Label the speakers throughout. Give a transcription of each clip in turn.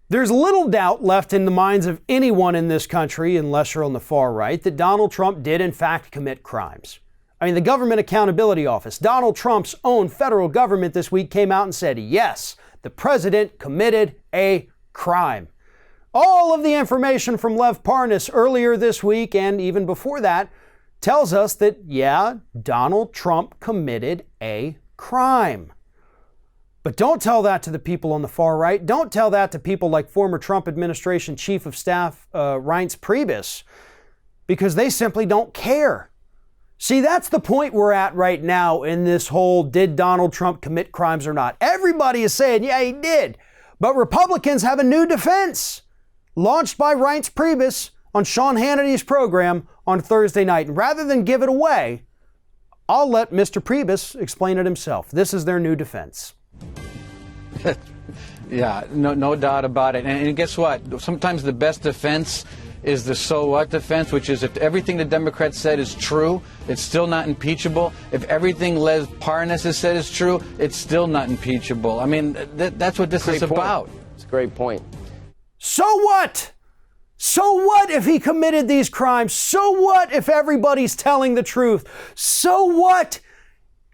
Speaker 1: There's little doubt left in the minds of anyone in this country, unless you're on the far right, that Donald Trump did in fact commit crimes. I mean, the Government Accountability Office, Donald Trump's own federal government this week came out and said, yes, the president committed a crime. All of the information from Lev Parnas earlier this week and even before that tells us that, yeah, Donald Trump committed a crime. But don't tell that to the people on the far right. Don't tell that to people like former Trump administration Chief of Staff Reince Priebus, because they simply don't care. See, that's the point we're at right now in this whole did Donald Trump commit crimes or not. Everybody is saying, yeah, he did. But Republicans have a new defense launched by Reince Priebus on Sean Hannity's program on Thursday night. And rather than give it away, I'll let Mr. Priebus explain it himself. This is their new defense.
Speaker 2: Yeah, no doubt about it. And guess what? Sometimes the best defense is the so what defense, which is if everything the Democrats said is true, it's still not impeachable. If everything Lev Parnas has said is true, it's still not impeachable. I mean, that's what this is about.
Speaker 3: It's a great point.
Speaker 1: So what? So what if he committed these crimes? So what if everybody's telling the truth? So what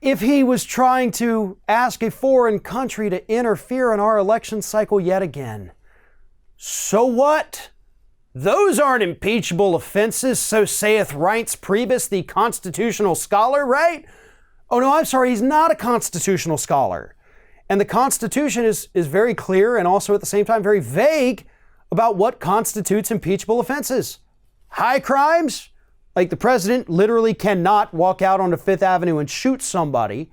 Speaker 1: if he was trying to ask a foreign country to interfere in our election cycle yet again? So what? Those aren't impeachable offenses, so saith Reince Priebus, the constitutional scholar, right? Oh no, I'm sorry, he's not a constitutional scholar. And the Constitution is very clear and also at the same time very vague about what constitutes impeachable offenses. High crimes, like the president literally cannot walk out onto Fifth Avenue and shoot somebody,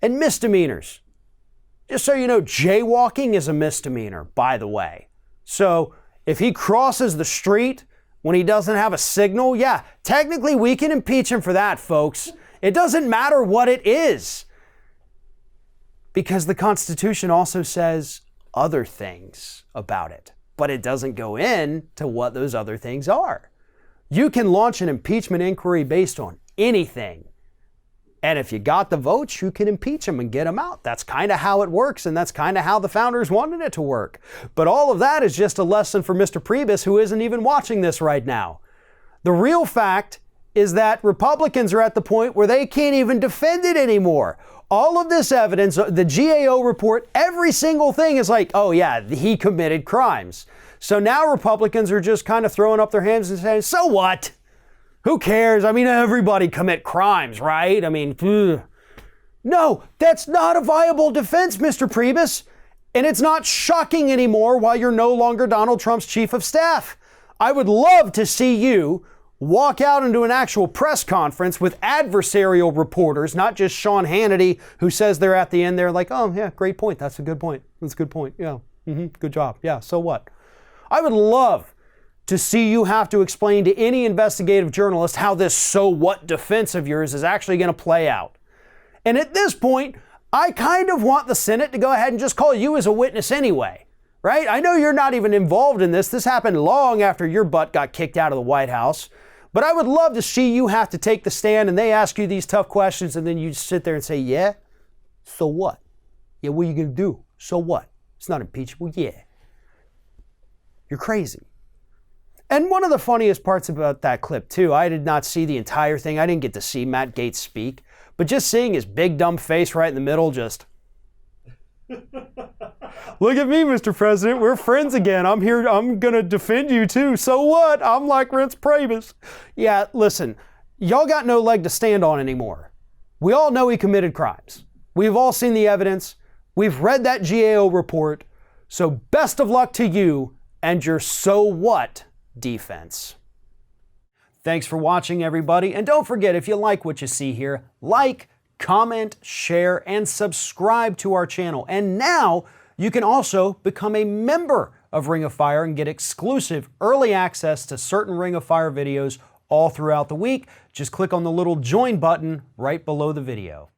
Speaker 1: and misdemeanors. Just so you know, jaywalking is a misdemeanor, by the way. So if he crosses the street when he doesn't have a signal, yeah, technically we can impeach him for that, folks. It doesn't matter what it is, because the Constitution also says other things about it, but it doesn't go into what those other things are. You can launch an impeachment inquiry based on anything. And if you got the votes, you can impeach him and get him out. That's kind of how it works, and that's kind of how the founders wanted it to work. But all of that is just a lesson for Mr. Priebus, who isn't even watching this right now. The real fact is that Republicans are at the point where they can't even defend it anymore. All of this evidence, the GAO report, every single thing is like, oh yeah, he committed crimes. So now Republicans are just kind of throwing up their hands and saying, so what? Who cares? I mean, everybody commit crimes, right? I mean, ugh. No, that's not a viable defense, Mr. Priebus. And it's not shocking anymore while you're no longer Donald Trump's chief of staff. I would love to see you walk out into an actual press conference with adversarial reporters, not just Sean Hannity, who says they're at the end there like, oh yeah, great point. That's a good point. That's a good point. Yeah. Good job. Yeah. So what? I would love to see you have to explain to any investigative journalist how this so what defense of yours is actually going to play out. And at this point, I kind of want the Senate to go ahead and just call you as a witness anyway, right? I know you're not even involved in this. This happened long after your butt got kicked out of the White House. But I would love to see you have to take the stand and they ask you these tough questions and then you sit there and say, yeah, so what? Yeah, what are you going to do? So what? It's not impeachable. Yeah. You're crazy. And one of the funniest parts about that clip, too, I did not see the entire thing. I didn't get to see Matt Gaetz speak. But just seeing his big dumb face right in the middle, just, look at me, Mr. President. We're friends again. I'm here. I'm going to defend you, too. So what? I'm like Reince Priebus. Yeah, listen, y'all got no leg to stand on anymore. We all know he committed crimes. We've all seen the evidence. We've read that GAO report. So best of luck to you and your so what defense. Thanks for watching, everybody. And don't forget, if you like what you see here, like, comment, share, and subscribe to our channel. And now you can also become a member of Ring of Fire and get exclusive early access to certain Ring of Fire videos all throughout the week. Just click on the little join button right below the video.